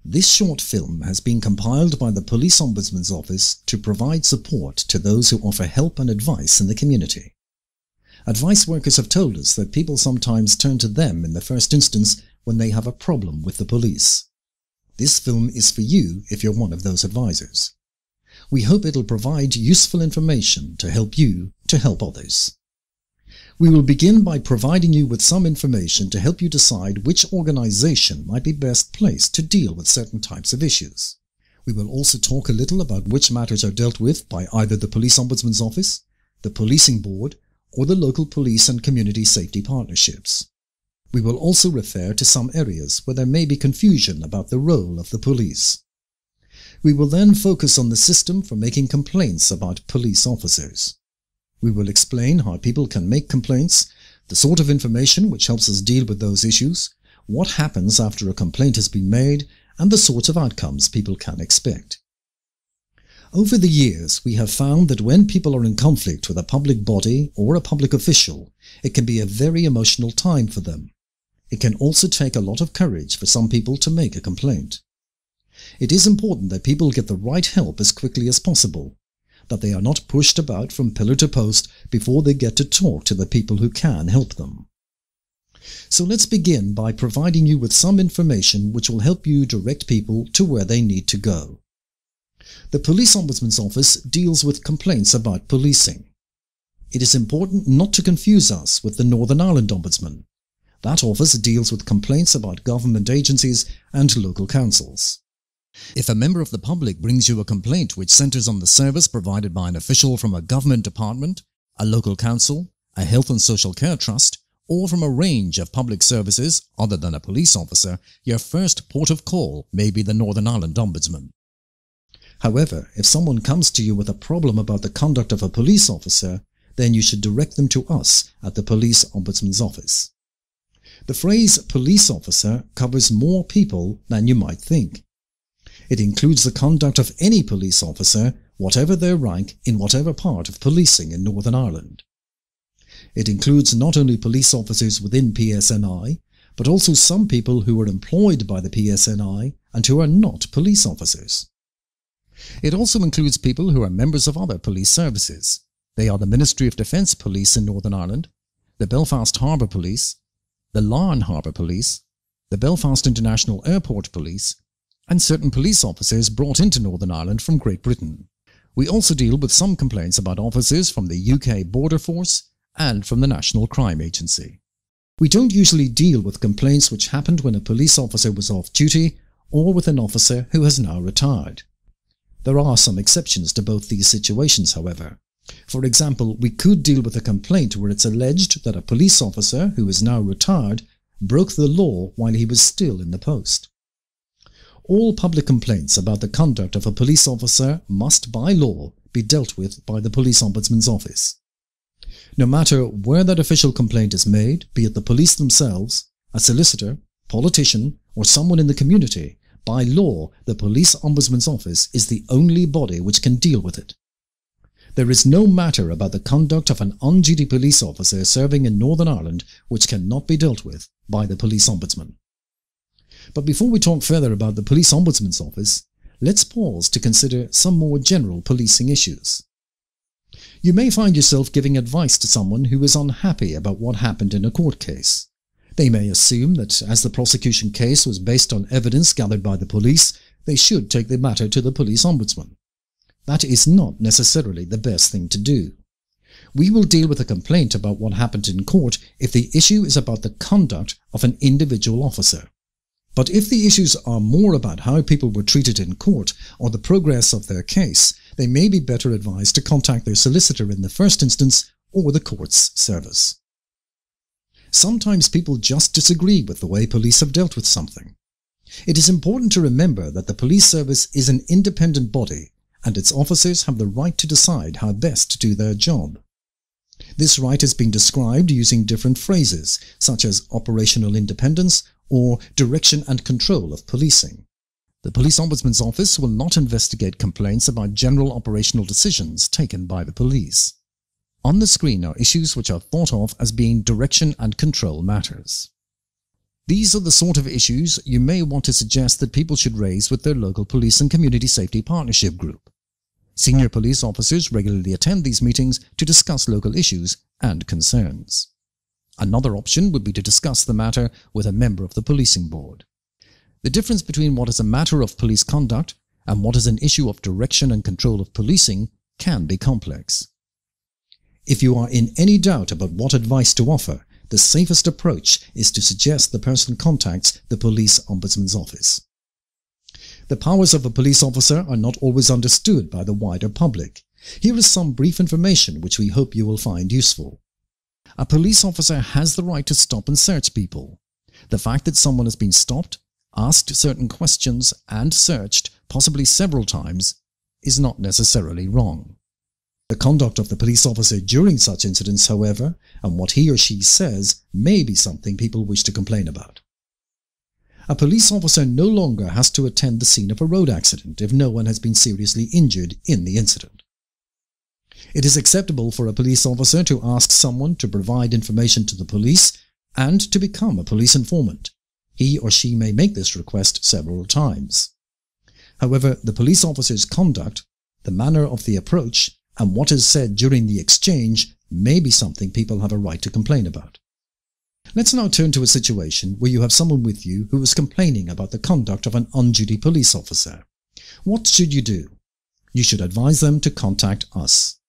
This short film has been compiled by the Police Ombudsman's Office to provide support to those who offer help and advice in the community. Advice workers have told us that people sometimes turn to them in the first instance when they have a problem with the police. This film is for you if you're one of those advisors. We hope it'll provide useful information to help you to help others. We will begin by providing you with some information to help you decide which organization might be best placed to deal with certain types of issues. We will also talk a little about which matters are dealt with by either the Police Ombudsman's Office, the Policing Board, or the local police and community safety partnerships. We will also refer to some areas where there may be confusion about the role of the police. We will then focus on the system for making complaints about police officers. We will explain how people can make complaints, the sort of information which helps us deal with those issues, what happens after a complaint has been made, and the sorts of outcomes people can expect. Over the years, we have found that when people are in conflict with a public body or a public official, it can be a very emotional time for them. It can also take a lot of courage for some people to make a complaint. It is important that people get the right help as quickly as possible, that they are not pushed about from pillar to post before they get to talk to the people who can help them. So let's begin by providing you with some information which will help you direct people to where they need to go. The Police Ombudsman's Office deals with complaints about policing. It is important not to confuse us with the Northern Ireland Ombudsman. That office deals with complaints about government agencies and local councils. If a member of the public brings you a complaint which centres on the service provided by an official from a government department, a local council, a health and social care trust, or from a range of public services other than a police officer, your first port of call may be the Northern Ireland Ombudsman. However, if someone comes to you with a problem about the conduct of a police officer, then you should direct them to us at the Police Ombudsman's Office. The phrase police officer covers more people than you might think. It includes the conduct of any police officer, whatever their rank in whatever part of policing in Northern Ireland. It includes not only police officers within PSNI, but also some people who are employed by the PSNI and who are not police officers. It also includes people who are members of other police services. They are the Ministry of Defence Police in Northern Ireland, the Belfast Harbour Police, the LARNE Harbour Police, the Belfast International Airport Police, and certain police officers brought into Northern Ireland from Great Britain. We also deal with some complaints about officers from the UK Border Force and from the National Crime Agency. We don't usually deal with complaints which happened when a police officer was off duty or with an officer who has now retired. There are some exceptions to both these situations, however. For example, we could deal with a complaint where it's alleged that a police officer who is now retired broke the law while he was still in the post. All public complaints about the conduct of a police officer must, by law, be dealt with by the Police Ombudsman's Office. No matter where that official complaint is made, be it the police themselves, a solicitor, politician, or someone in the community, by law, the Police Ombudsman's Office is the only body which can deal with it. There is no matter about the conduct of an on-duty police officer serving in Northern Ireland which cannot be dealt with by the Police Ombudsman. But before we talk further about the Police Ombudsman's Office, let's pause to consider some more general policing issues. You may find yourself giving advice to someone who is unhappy about what happened in a court case. They may assume that as the prosecution case was based on evidence gathered by the police, they should take the matter to the Police Ombudsman. That is not necessarily the best thing to do. We will deal with a complaint about what happened in court if the issue is about the conduct of an individual officer. But if the issues are more about how people were treated in court or the progress of their case, they may be better advised to contact their solicitor in the first instance or the court's service. Sometimes people just disagree with the way police have dealt with something. It is important to remember that the police service is an independent body and its officers have the right to decide how best to do their job. This right has been described using different phrases, such as operational independence or direction and control of policing. The Police Ombudsman's Office will not investigate complaints about general operational decisions taken by the police. On the screen are issues which are thought of as being direction and control matters. These are the sort of issues you may want to suggest that people should raise with their local police and community safety partnership group. Senior police officers regularly attend these meetings to discuss local issues and concerns. Another option would be to discuss the matter with a member of the policing board. The difference between what is a matter of police conduct and what is an issue of direction and control of policing can be complex. If you are in any doubt about what advice to offer, the safest approach is to suggest the person contacts the Police Ombudsman's office. The powers of a police officer are not always understood by the wider public. Here is some brief information which we hope you will find useful. A police officer has the right to stop and search people. The fact that someone has been stopped, asked certain questions and searched, possibly several times, is not necessarily wrong. The conduct of the police officer during such incidents, however, and what he or she says may be something people wish to complain about. A police officer no longer has to attend the scene of a road accident if no one has been seriously injured in the incident. It is acceptable for a police officer to ask someone to provide information to the police and to become a police informant. He or she may make this request several times. However, the police officer's conduct, the manner of the approach, and what is said during the exchange may be something people have a right to complain about. Let's now turn to a situation where you have someone with you who is complaining about the conduct of an on-duty police officer. What should you do? You should advise them to contact us.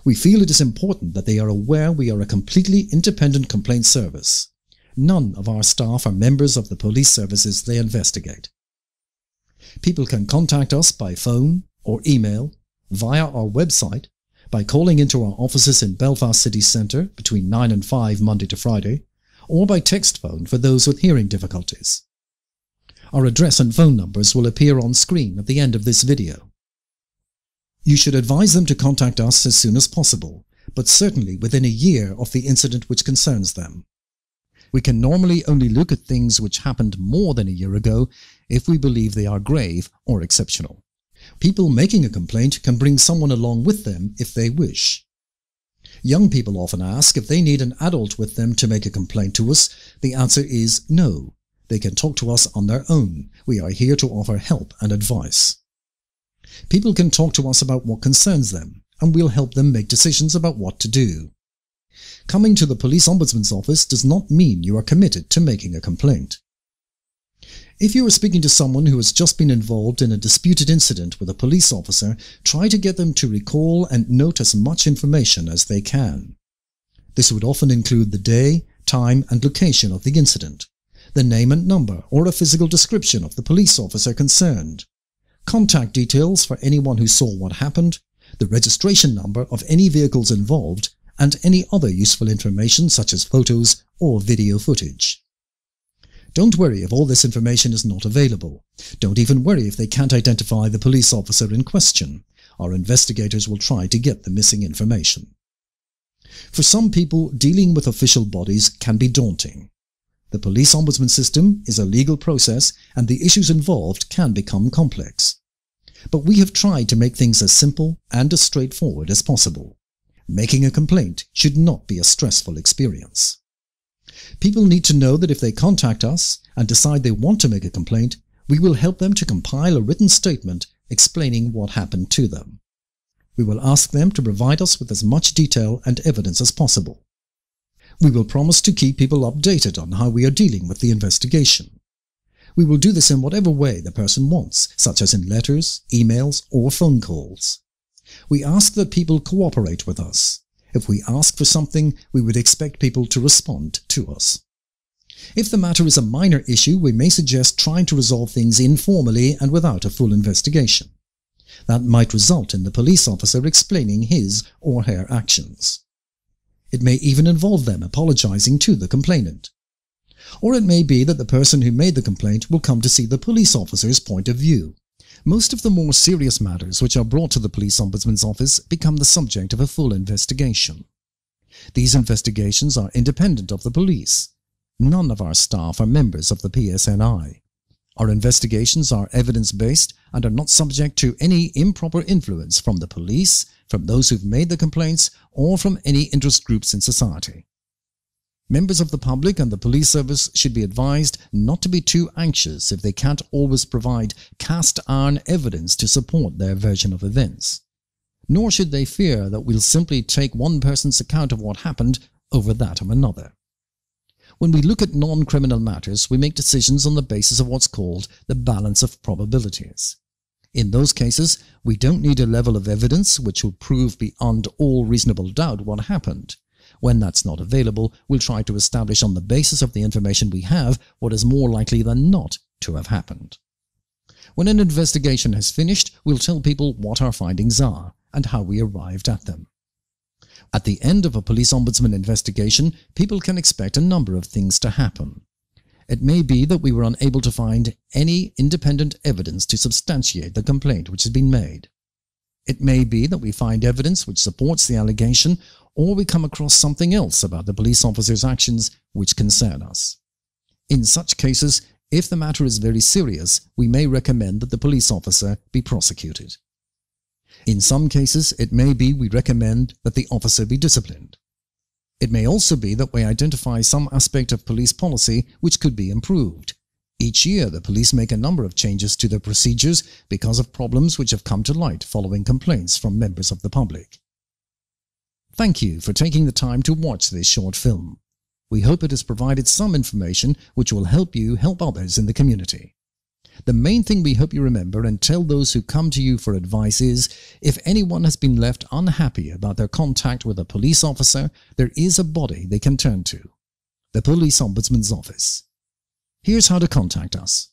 We feel it is important that they are aware we are a completely independent complaint service. None of our staff are members of the police services they investigate. People can contact us by phone or email, via our website, by calling into our offices in Belfast City Centre between 9 and 5 Monday to Friday, or by text phone for those with hearing difficulties. Our address and phone numbers will appear on screen at the end of this video. You should advise them to contact us as soon as possible, but certainly within a year of the incident which concerns them. We can normally only look at things which happened more than a year ago if we believe they are grave or exceptional. People making a complaint can bring someone along with them if they wish. Young people often ask if they need an adult with them to make a complaint to us. The answer is no. They can talk to us on their own. We are here to offer help and advice. People can talk to us about what concerns them, and we'll help them make decisions about what to do. Coming to the Police Ombudsman's office does not mean you are committed to making a complaint. If you are speaking to someone who has just been involved in a disputed incident with a police officer, try to get them to recall and note as much information as they can. This would often include the day, time and location of the incident, the name and number or a physical description of the police officer concerned, contact details for anyone who saw what happened, the registration number of any vehicles involved, and any other useful information such as photos or video footage. Don't worry if all this information is not available. Don't even worry if they can't identify the police officer in question. Our investigators will try to get the missing information. For some people, dealing with official bodies can be daunting. The police ombudsman system is a legal process and the issues involved can become complex. But we have tried to make things as simple and as straightforward as possible. Making a complaint should not be a stressful experience. People need to know that if they contact us and decide they want to make a complaint, we will help them to compile a written statement explaining what happened to them. We will ask them to provide us with as much detail and evidence as possible. We will promise to keep people updated on how we are dealing with the investigation. We will do this in whatever way the person wants, such as in letters, emails, or phone calls. We ask that people cooperate with us. If we ask for something, we would expect people to respond to us. If the matter is a minor issue, we may suggest trying to resolve things informally and without a full investigation. That might result in the police officer explaining his or her actions. It may even involve them apologizing to the complainant. Or it may be that the person who made the complaint will come to see the police officer's point of view. Most of the more serious matters which are brought to the Police Ombudsman's office become the subject of a full investigation. These investigations are independent of the police. None of our staff are members of the PSNI. Our investigations are evidence-based and are not subject to any improper influence from the police, from those who've made the complaints, or from any interest groups in society. Members of the public and the police service should be advised not to be too anxious if they can't always provide cast-iron evidence to support their version of events. Nor should they fear that we'll simply take one person's account of what happened over that of another. When we look at non-criminal matters, we make decisions on the basis of what's called the balance of probabilities. In those cases, we don't need a level of evidence which will prove beyond all reasonable doubt what happened. When that's not available, we'll try to establish on the basis of the information we have what is more likely than not to have happened. When an investigation has finished, we'll tell people what our findings are and how we arrived at them. At the end of a police ombudsman investigation, people can expect a number of things to happen. It may be that we were unable to find any independent evidence to substantiate the complaint which has been made. It may be that we find evidence which supports the allegation, or we come across something else about the police officer's actions which concern us. In such cases, if the matter is very serious, we may recommend that the police officer be prosecuted. In some cases, it may be we recommend that the officer be disciplined. It may also be that we identify some aspect of police policy which could be improved. Each year, the police make a number of changes to their procedures because of problems which have come to light following complaints from members of the public. Thank you for taking the time to watch this short film. We hope it has provided some information which will help you help others in the community. The main thing we hope you remember and tell those who come to you for advice is, if anyone has been left unhappy about their contact with a police officer, there is a body they can turn to: the Police Ombudsman's Office. Here's how to contact us.